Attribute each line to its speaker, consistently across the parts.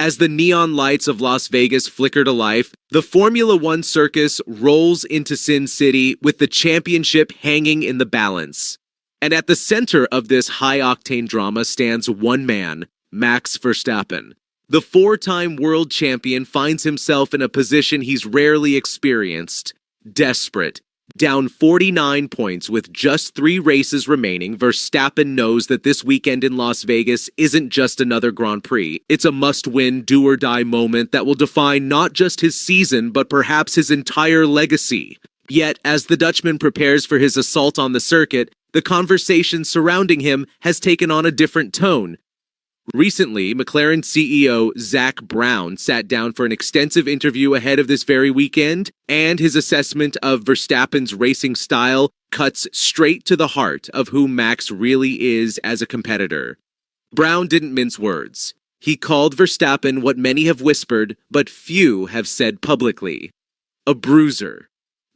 Speaker 1: As the neon lights of Las Vegas flicker to life, the Formula One circus rolls into Sin City with the championship hanging in the balance. And at the center of this high-octane drama stands one man, Max Verstappen. The four-time world champion finds himself in a position he's rarely experienced: desperate. Down 49 points with just 3 races remaining, Verstappen knows that this weekend in Las Vegas isn't just another Grand Prix. It's a must-win, do-or-die moment that will define not just his season, but perhaps his entire legacy. Yet, as the Dutchman prepares for his assault on the circuit, the conversation surrounding him has taken on a different tone. Recently, McLaren CEO Zak Brown sat down for an extensive interview ahead of this very weekend, and his assessment of Verstappen's racing style cuts straight to the heart of who Max really is as a competitor. Brown didn't mince words. He called Verstappen what many have whispered, but few have said publicly: a bruiser.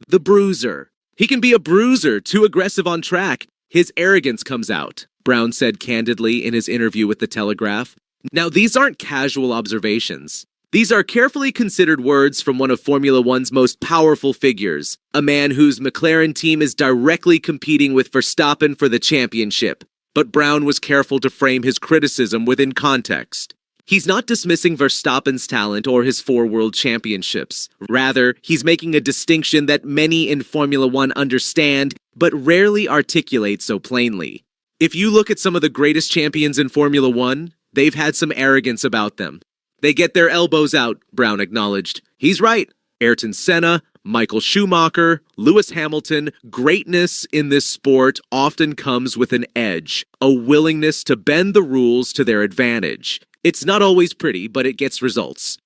Speaker 1: The bruiser. He can be a bruiser, too aggressive on track. His arrogance comes out, Brown said candidly in his interview with The Telegraph. Now, these aren't casual observations. These are carefully considered words from one of Formula One's most powerful figures, a man whose McLaren team is directly competing with Verstappen for the championship. But Brown was careful to frame his criticism within context. He's not dismissing Verstappen's talent or his 4 world championships. Rather, he's making a distinction that many in Formula One understand, but rarely articulate so plainly. If you look at some of the greatest champions in Formula One, they've had some arrogance about them. They get their elbows out, Brown acknowledged. He's right. Ayrton Senna, Michael Schumacher, Lewis Hamilton, greatness in this sport often comes with an edge, a willingness to bend the rules to their advantage. It's not always pretty, but it gets results.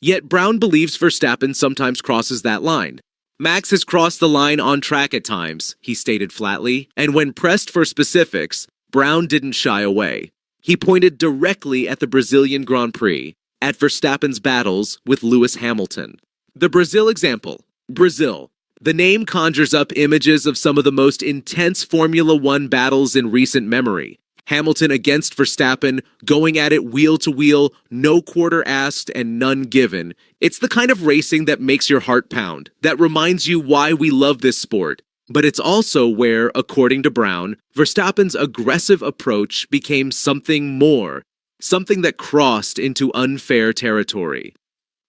Speaker 1: Yet Brown believes Verstappen sometimes crosses that line. Max has crossed the line on track at times, he stated flatly, and when pressed for specifics, Brown didn't shy away. He pointed directly at the Brazilian Grand Prix, at Verstappen's battles with Lewis Hamilton. The Brazil example. Brazil. The name conjures up images of some of the most intense Formula One battles in recent memory. Hamilton against Verstappen, going at it wheel to wheel, no quarter asked and none given. It's the kind of racing that makes your heart pound, that reminds you why we love this sport. But it's also where, according to Brown, Verstappen's aggressive approach became something more, something that crossed into unfair territory.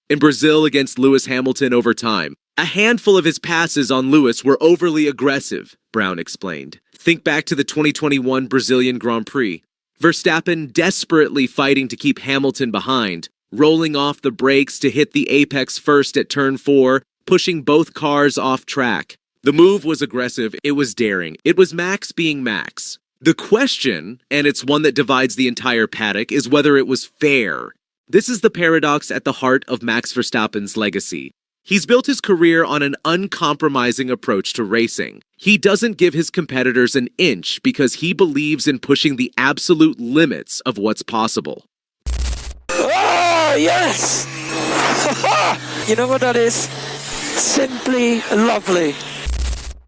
Speaker 1: In Brazil against Lewis Hamilton over time, a handful of his passes on Lewis were overly aggressive, Brown explained. Think back to the 2021 Brazilian Grand Prix. Verstappen desperately fighting to keep Hamilton behind, rolling off the brakes to hit the apex first at turn 4, pushing both cars off track. The move was aggressive, it was daring, it was Max being Max. The question, and it's one that divides the entire paddock, is whether it was fair. This is the paradox at the heart of Max Verstappen's legacy. He's built his career on an uncompromising approach to racing. He doesn't give his competitors an inch because he believes in pushing the absolute limits of what's possible.
Speaker 2: Oh, yes! You know what that is? Simply lovely.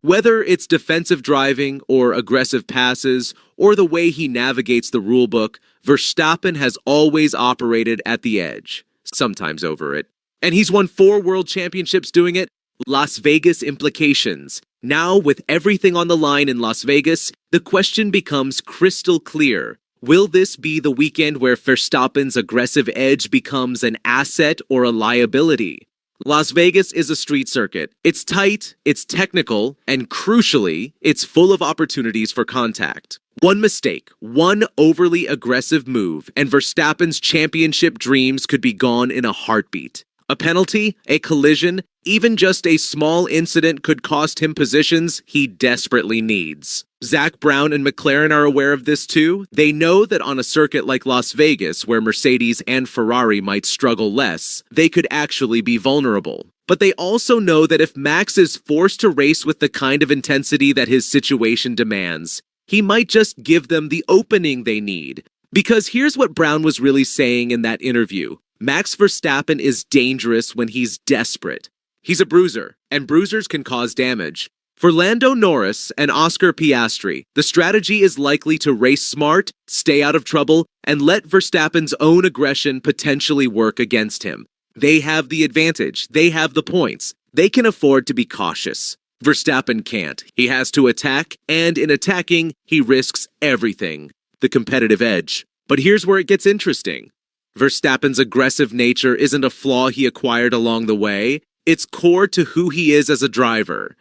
Speaker 1: Whether it's defensive driving or aggressive passes or the way he navigates the rulebook, Verstappen has always operated at the edge, sometimes over it. And he's won 4 world championships doing it. Las Vegas implications. Now, with everything on the line in Las Vegas, the question becomes crystal clear. Will this be the weekend where Verstappen's aggressive edge becomes an asset or a liability? Las Vegas is a street circuit. It's tight, it's technical, and crucially, it's full of opportunities for contact. One mistake, one overly aggressive move, and Verstappen's championship dreams could be gone in a heartbeat. A penalty, a collision, even just a small incident could cost him positions he desperately needs. Zak Brown and McLaren are aware of this too. They know that on a circuit like Las Vegas, where Mercedes and Ferrari might struggle less, they could actually be vulnerable. But they also know that if Max is forced to race with the kind of intensity that his situation demands, he might just give them the opening they need. Because here's what Brown was really saying in that interview. Max Verstappen is dangerous when he's desperate. He's a bruiser, and bruisers can cause damage. For Lando Norris and Oscar Piastri, the strategy is likely to race smart, stay out of trouble, and let Verstappen's own aggression potentially work against him. They have the advantage. They have the points. They can afford to be cautious. Verstappen can't. He has to attack, and in attacking, he risks everything. The competitive edge. But here's where it gets interesting. Verstappen's aggressive nature isn't a flaw he acquired along the way. It's core to who he is as a driver.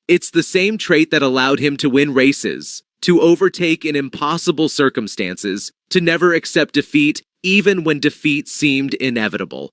Speaker 1: It's the same trait that allowed him to win races, to overtake in impossible circumstances, to never accept defeat, even when defeat seemed inevitable.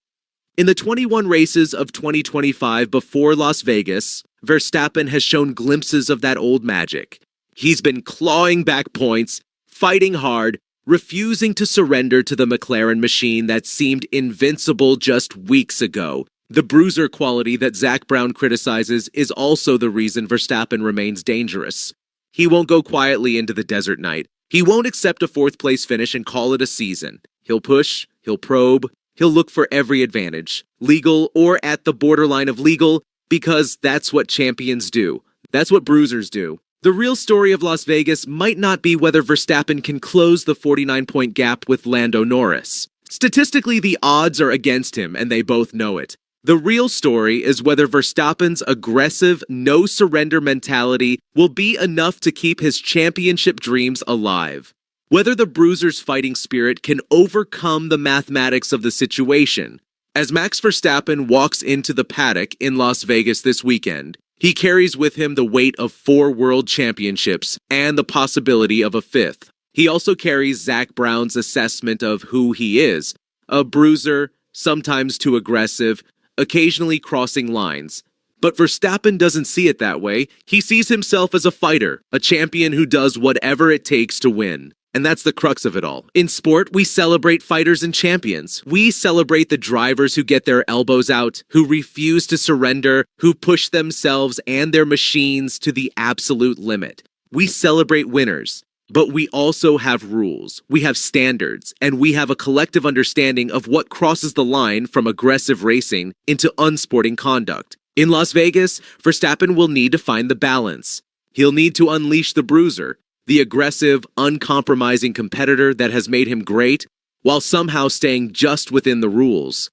Speaker 1: In the 21 races of 2025 before Las Vegas, Verstappen has shown glimpses of that old magic. He's been clawing back points, fighting hard, refusing to surrender to the McLaren machine that seemed invincible just weeks ago. The bruiser quality that Zak Brown criticizes is also the reason Verstappen remains dangerous. He won't go quietly into the desert night. He won't accept a fourth-place finish and call it a season. He'll push, he'll probe, he'll look for every advantage, legal or at the borderline of legal, because that's what champions do. That's what bruisers do. The real story of Las Vegas might not be whether Verstappen can close the 49-point gap with Lando Norris. Statistically, the odds are against him, and they both know it. The real story is whether Verstappen's aggressive, no-surrender mentality will be enough to keep his championship dreams alive. Whether the bruiser's fighting spirit can overcome the mathematics of the situation. As Max Verstappen walks into the paddock in Las Vegas this weekend, he carries with him the weight of 4 world championships and the possibility of a 5th. He also carries Zak Brown's assessment of who he is, a bruiser, sometimes too aggressive, occasionally crossing lines. But Verstappen doesn't see it that way. He sees himself as a fighter, a champion who does whatever it takes to win. And that's the crux of it all. In sport, we celebrate fighters and champions. We celebrate the drivers who get their elbows out, who refuse to surrender, who push themselves and their machines to the absolute limit. We celebrate winners. But we also have rules, we have standards, and we have a collective understanding of what crosses the line from aggressive racing into unsporting conduct. In Las Vegas, Verstappen will need to find the balance. He'll need to unleash the bruiser, the aggressive, uncompromising competitor that has made him great, while somehow staying just within the rules.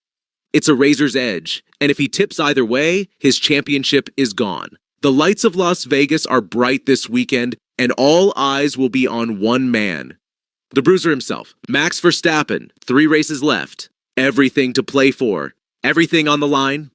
Speaker 1: It's a razor's edge, and if he tips either way, his championship is gone. The lights of Las Vegas are bright this weekend, and all eyes will be on one man. The bruiser himself, Max Verstappen. 3 races left. Everything to play for. Everything on the line.